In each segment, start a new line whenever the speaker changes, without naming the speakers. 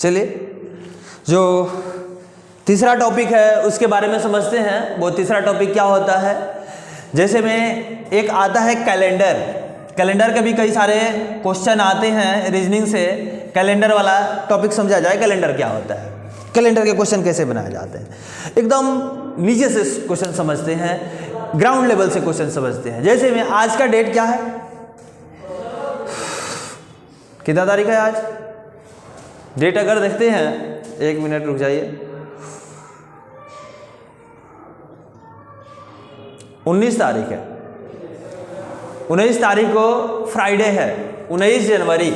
चलिए जो तीसरा टॉपिक है उसके बारे में समझते हैं। वो तीसरा टॉपिक क्या होता है, जैसे में एक आता है कैलेंडर। कैलेंडर के भी कई सारे क्वेश्चन आते हैं रीजनिंग से, कैलेंडर वाला टॉपिक समझा जाए। कैलेंडर क्या होता है, कैलेंडर के क्वेश्चन कैसे बनाए जाते हैं, एकदम नीचे से क्वेश्चन समझते हैं, ग्राउंड लेवल से क्वेश्चन समझते हैं। जैसे में आज का डेट क्या है, कितना तारीख है आज, डेट अगर देखते हैं, एक मिनट रुक जाइए, 19 तारीख है। 19 तारीख को फ्राइडे है। 19 जनवरी,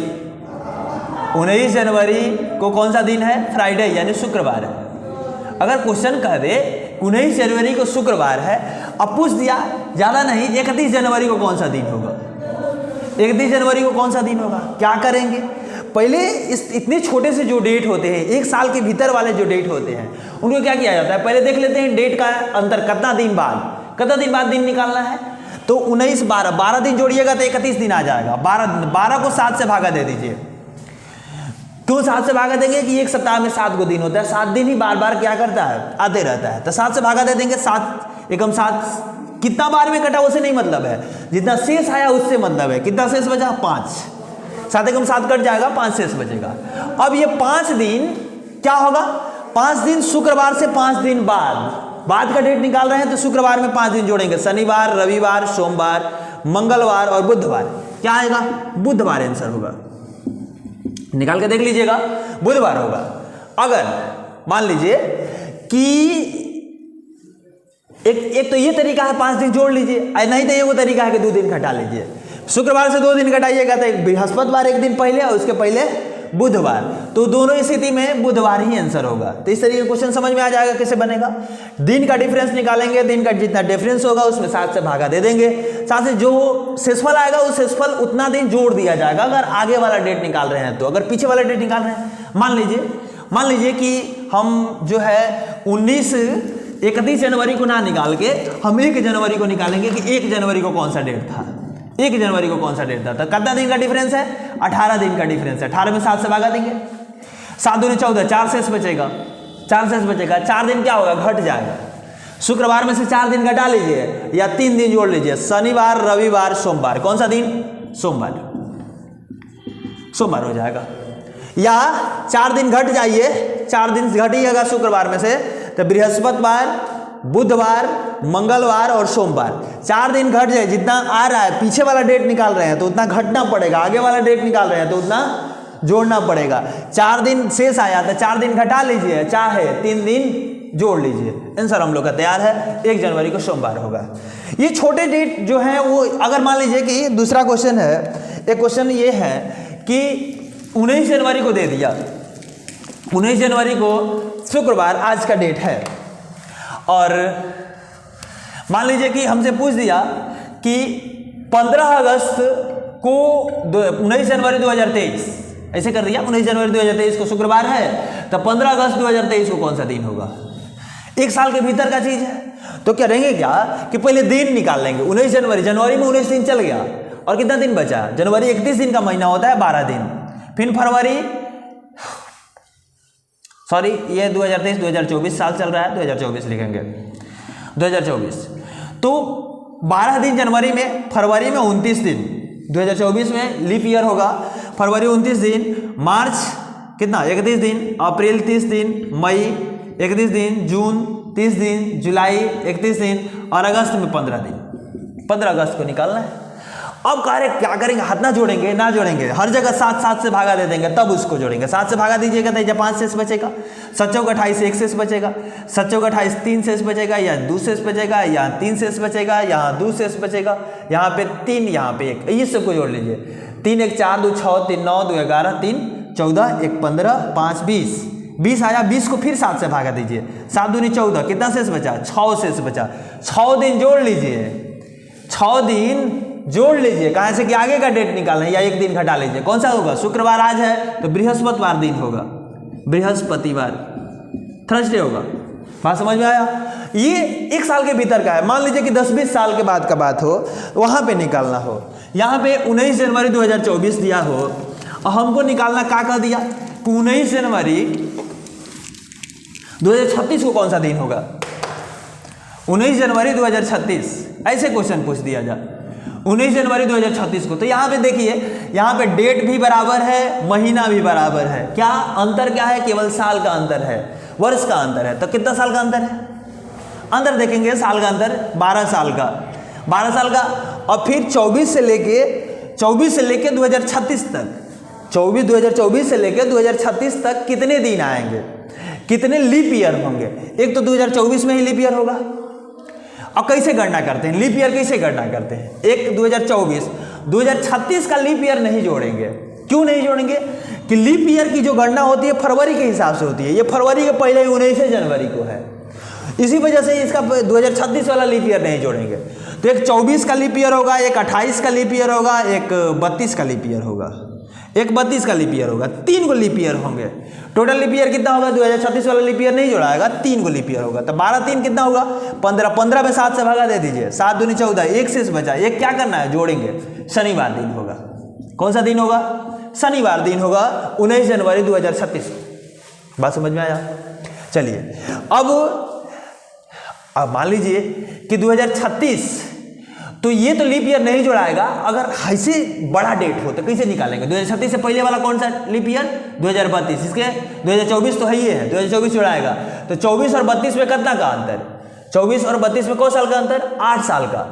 19 जनवरी को कौन सा दिन है, फ्राइडे यानी शुक्रवार है। अगर क्वेश्चन कह दे 19 जनवरी को शुक्रवार है, अब पूछ दिया ज़्यादा नहीं 31 जनवरी को कौन सा दिन होगा, 31 जनवरी को कौन सा दिन होगा, क्या करेंगे। पहले इस इतने छोटे से जो डेट होते हैं, एक साल के भीतर वाले जो डेट होते हैं, उनको क्या किया जाता है, पहले देख लेते हैं डेट का अंतर, कितना दिन बाद दिन निकालना है। तो 19 12 दिन जोड़िएगा तो 31 दिन आ जाएगा। 12 को 7 से भागा दे दीजिए। क्यों 7 से भागा देंगे कि एक सप्ताह में 7 को दिन होता है, 7 दिन ही बार बार क्या करता है, आते रहता है। तो 7 से भागा दे देंगे। 7 एकम 7 कितना बार में कटा उससे नहीं मतलब है, जितना शेष आया उससे मतलब है। कितना शेष बचा, 5। 7 एकम 7 कट जाएगा, 5 शेष बचेगा। अब ये 5 दिन क्या होगा, 5 दिन शुक्रवार से 5 दिन बाद का डेट निकाल रहे हैं, तो शुक्रवार में 5 दिन जोड़ेंगे, शनिवार, रविवार, सोमवार, मंगलवार और बुधवार। क्या आएगा, बुधवार आंसर होगा। निकाल के देख लीजिएगा, बुधवार होगा। अगर मान लीजिए कि एक तो ये तरीका है 5 दिन जोड़ लीजिए, नहीं तो ये वो तरीका है कि 2 दिन घटा लीजिए। शुक्रवार से 2 दिन घटाइएगा तो बृहस्पतिवार एक दिन पहले और उसके पहले बुधवार, तो दोनों स्थिति में बुधवार ही आंसर होगा। तो इस तरीके का क्वेश्चन समझ में आ जाएगा कैसे बनेगा। दिन का डिफरेंस निकालेंगे, दिन का जितना डिफरेंस होगा उसमें 7 से भागा दे देंगे। साथ से जो शेषफल आएगा उस शेषफल उतना दिन जोड़ दिया जाएगा, अगर आगे वाला डेट निकाल रहे हैं तो। अगर पीछे वाला डेट निकाल रहे हैं, मान लीजिए कि हम जो है 31 जनवरी को ना निकाल के हम 1 जनवरी को निकालेंगे कि 1 जनवरी को कौन सा डेट था, 1 जनवरी को कौन सा डेट था। तो कितना दिन का डिफरेंस है, 18 दिन का डिफरेंस है। 18 में 7 से भागा देंगे, 7 दूनी 14, 4 शेष बचेगा, 4 शेष बचेगा। 4 दिन क्या होगा, घट जाएगा। शुक्रवार में से 4 दिन घटा लीजिए या 3 दिन जोड़ लीजिए, शनिवार, रविवार, सोमवार। कौन सा दिन, सोमवार हो जाएगा। या 4 दिन घट जाइए, 4 दिन घटिएगा शुक्रवार में से, तो बृहस्पतिवार, बुधवार, मंगलवार और सोमवार। 4 दिन घट जाए, जितना आ रहा है पीछे वाला डेट निकाल रहे हैं तो उतना घटना पड़ेगा, आगे वाला डेट निकाल रहे हैं तो उतना जोड़ना पड़ेगा। 4 दिन शेष आया तो 4 दिन घटा लीजिए, चाहे 3 दिन जोड़ लीजिए। आंसर हम लोग का तैयार है, 1 जनवरी को सोमवार होगा। ये छोटे डेट जो है वो, अगर मान लीजिए कि दूसरा क्वेश्चन है, एक क्वेश्चन ये है कि 19 जनवरी को दे दिया, 19 जनवरी को शुक्रवार आज का डेट है, और मान लीजिए कि हमसे पूछ दिया कि 15 अगस्त को 19 जनवरी 2023 ऐसे कर दिया, 19 जनवरी 2023 को शुक्रवार है, तो 15 अगस्त 2023 को कौन सा दिन होगा। एक साल के भीतर का चीज है, तो क्या रहेंगे क्या कि पहले दिन निकाल लेंगे। 19 जनवरी में 19 दिन चल गया और कितना दिन बचा, जनवरी 31 दिन का महीना होता है, 12 दिन। फिर फरवरी, सॉरी ये 2023 2024 साल चल रहा है, 2024 लिखेंगे, 2024। तो 12 दिन जनवरी में, फरवरी में 29 दिन, 2024 में लीप ईयर होगा, फरवरी 29 दिन, मार्च कितना 31 दिन, अप्रैल 30 दिन, मई 31 दिन, जून 30 दिन, जुलाई 31 दिन और अगस्त में 15 दिन। 15 अगस्त को निकालना है। अब क्या करेंगे, हाथ ना जोड़ेंगे, ना जोड़ेंगे, हर जगह 7 से भागा दे देंगे, तब उसको जोड़ेंगे। 7 से भागा दीजिएगा तो जब 5 शेष बचेगा, 7 चौक 28 1 शेष बचेगा, 7 चौक 28 3 शेष बचेगा, या 2 शेष बचेगा, यहाँ 3 शेष बचेगा, यहाँ 2 शेष बचेगा, यहाँ पे 3, यहाँ पे 1, ये सबको जोड़ लीजिए। 3 1 4 2 6 3 9 2 11 3 14 1 15 5 20 आया। 20 को फिर 7 से भागा दीजिए, 7 दूनी 14, कितना शेष बचा, 6 शेष बचा। 6 दिन जोड़ लीजिए, 6 दिन जोड़ लीजिए, कहाँ से कि आगे का डेट निकालना है, या 1 दिन घटा लीजिए। कौन सा होगा, शुक्रवार आज है तो बृहस्पतिवार दिन होगा, बृहस्पतिवार, थर्सडे होगा। बात समझ में आया। ये 1 साल के भीतर का है। मान लीजिए कि 10-20 साल के बाद का बात हो, वहां पे निकालना हो। यहाँ पे 19 जनवरी 2024 दिया हो और हमको निकालना क्या कर दिया 19 जनवरी 2036 को कौन सा दिन होगा? 19 जनवरी 2036, ऐसे क्वेश्चन पूछ दिया जाए 19 जनवरी 2036 को। तो यहाँ पे देखिए, यहाँ पे डेट भी बराबर है, महीना भी बराबर है। क्या अंतर क्या है? केवल साल का अंतर है, वर्ष का अंतर है। तो कितना साल का अंतर है? अंतर देखेंगे, साल का अंतर 12 साल का, 12 साल का। और फिर 24 से लेके 2036 तक, 2024 से लेके 2036 तक कितने दिन आएंगे, कितने लीप ईयर होंगे? एक तो 2024 में ही लीप ईयर होगा। अब कैसे गणना करते हैं लीप ईयर? कैसे गणना करते हैं? एक 2024, 2036 का लीप ईयर नहीं जोड़ेंगे। क्यों नहीं जोड़ेंगे? कि लीप ईयर की जो गणना होती है फरवरी के हिसाब से होती है। ये फरवरी के पहले ही 19 जनवरी को है, इसी वजह से इसका 2036 वाला लीप ईयर नहीं जोड़ेंगे। तो एक 24 का लीप ईयर होगा, एक 28 का लीप ईयर होगा, एक 32 का लीप ईयर होगा, एक 32 का लीप ईयर होगा। 3 को लीप ईयर होंगे। टोटल लीप ईयर कितना होगा? 2036 वाला लीप ईयर नहीं जोड़ाएगा, 3 को लीप ईयर होगा। तो 12 3 कितना होगा? 15। 15 में 7 से भागा दे दीजिए, 7 दूनी 14, एक शेष बचा। एक क्या करना है? जोड़ेंगे। शनिवार दिन होगा। कौन सा दिन होगा? शनिवार दिन होगा, 19 जनवरी 2036। बात समझ में आया? चलिए, अब मान लीजिए कि 2036, तो ये तो लीप ईयर नहीं जोड़ाएगा। अगर ऐसे बड़ा डेट हो तो कैसे निकालेंगे? 2036 से पहले वाला कौन सा लीप ईयर? 2032। इसके 2024 तो है ही है, 2024 जोड़ाएगा। तो 24 और 32 में कितना का अंतर? 24 और 32 में कौन साल का अंतर? 8 साल का।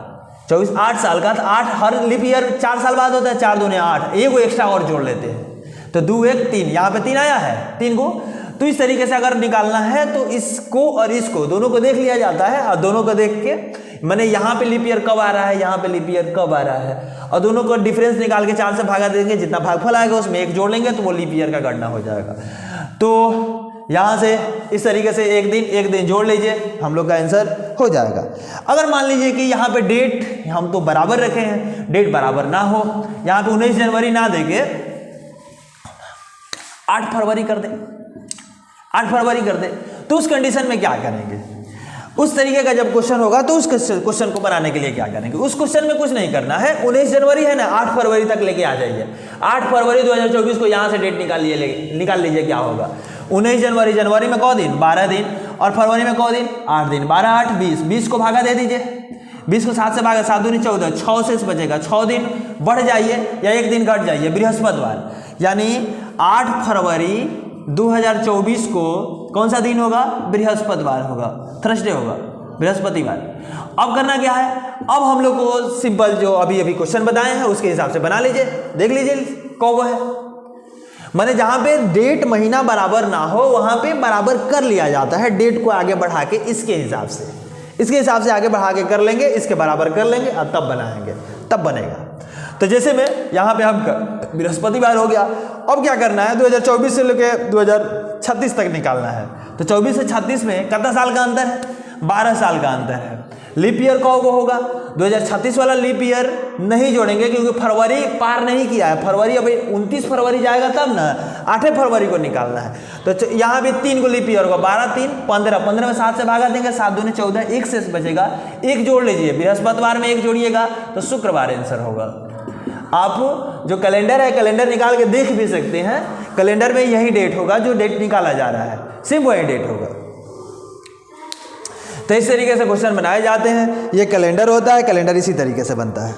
24 8 साल का, तो 8 हर लीप ईयर 4 साल बाद होता है। 4 दूने 8, एक एक्स्ट्रा और जोड़ लेते हैं, तो 2 1 3, यहाँ पे 3 आया है, 3 को। तो इस तरीके से अगर निकालना है तो इसको और इसको दोनों को देख लिया जाता है, और दोनों को देख के मैंने यहाँ पे लीप ईयर कब आ रहा है, यहाँ पे लीप ईयर कब आ रहा है, और दोनों को डिफरेंस निकाल के 4 से भागा देंगे। जितना भागफल आएगा उसमें 1 जोड़ लेंगे तो वो लीप ईयर का गणना हो जाएगा। तो यहाँ से इस तरीके से एक दिन जोड़ लीजिए, हम लोग का आंसर हो जाएगा। अगर मान लीजिए कि यहाँ पे डेट हम तो बराबर रखे हैं, डेट बराबर ना हो, यहाँ पे 19 जनवरी ना देके 8 फरवरी कर दे, 8 फरवरी कर दे, तो उस कंडीशन में क्या करेंगे? उस तरीके का जब क्वेश्चन होगा तो उस क्वेश्चन को बनाने के लिए क्या करेंगे? उस क्वेश्चन में कुछ नहीं करना है। 19 जनवरी है ना, 8 फरवरी तक लेके आ जाइए। 8 फरवरी 2024 को यहाँ से डेट निकाल लीजिए क्या होगा। 19 जनवरी, जनवरी में कौ दिन? 12 दिन, और फरवरी में कौ दिन? 8 दिन। 12 8 20, 20 को भागा दे दीजिए, 20 को 7 से भागा, 7 दूनी 14, 6 शेष बचेगा। 6 दिन बढ़ जाइए या 1 दिन घट जाइए, बृहस्पतिवार। यानी 8 फरवरी 2024 को कौन सा दिन होगा? बृहस्पतिवार होगा, थर्सडे होगा, बृहस्पतिवार। अब करना क्या है? अब हम लोग को सिंपल जो अभी क्वेश्चन बताए हैं उसके हिसाब से बना लीजिए, देख लीजिए कौन है। माने जहाँ पे डेट महीना बराबर ना हो वहाँ पे बराबर कर लिया जाता है, डेट को आगे बढ़ा के इसके हिसाब से आगे बढ़ा के कर लेंगे, इसके बराबर कर लेंगे और तब बनाएंगे, तब बनेगा। तो जैसे में यहाँ पे हम बृहस्पतिवार हो गया। अब क्या करना है? 2024 से लेकर 2036 तक निकालना है। तो 24 से 36 में कितना साल का अंतर है? 12 साल का अंतर है। लीप ईयर कब होगा? 2036 वाला लीप ईयर नहीं जोड़ेंगे क्योंकि फरवरी पार नहीं किया है। फरवरी अभी 29 फरवरी जाएगा तब ना, 8 फरवरी को निकालना है। तो यहाँ भी 3 को लीप ईयर होगा, 12 3 15, 15 में 7 से भागा देंगे, 7 दूनी 14, 1 शेष बचेगा, 1 जोड़ लीजिए। बृहस्पतिवार में 1 जोड़िएगा तो शुक्रवार आंसर होगा। आप जो कैलेंडर है, कैलेंडर निकाल के देख भी सकते हैं, कैलेंडर में यही डेट होगा जो डेट निकाला जा रहा है, सिर्फ वही डेट होगा। तो इस तरीके से क्वेश्चन बनाए जाते हैं। ये कैलेंडर होता है, कैलेंडर इसी तरीके से बनता है।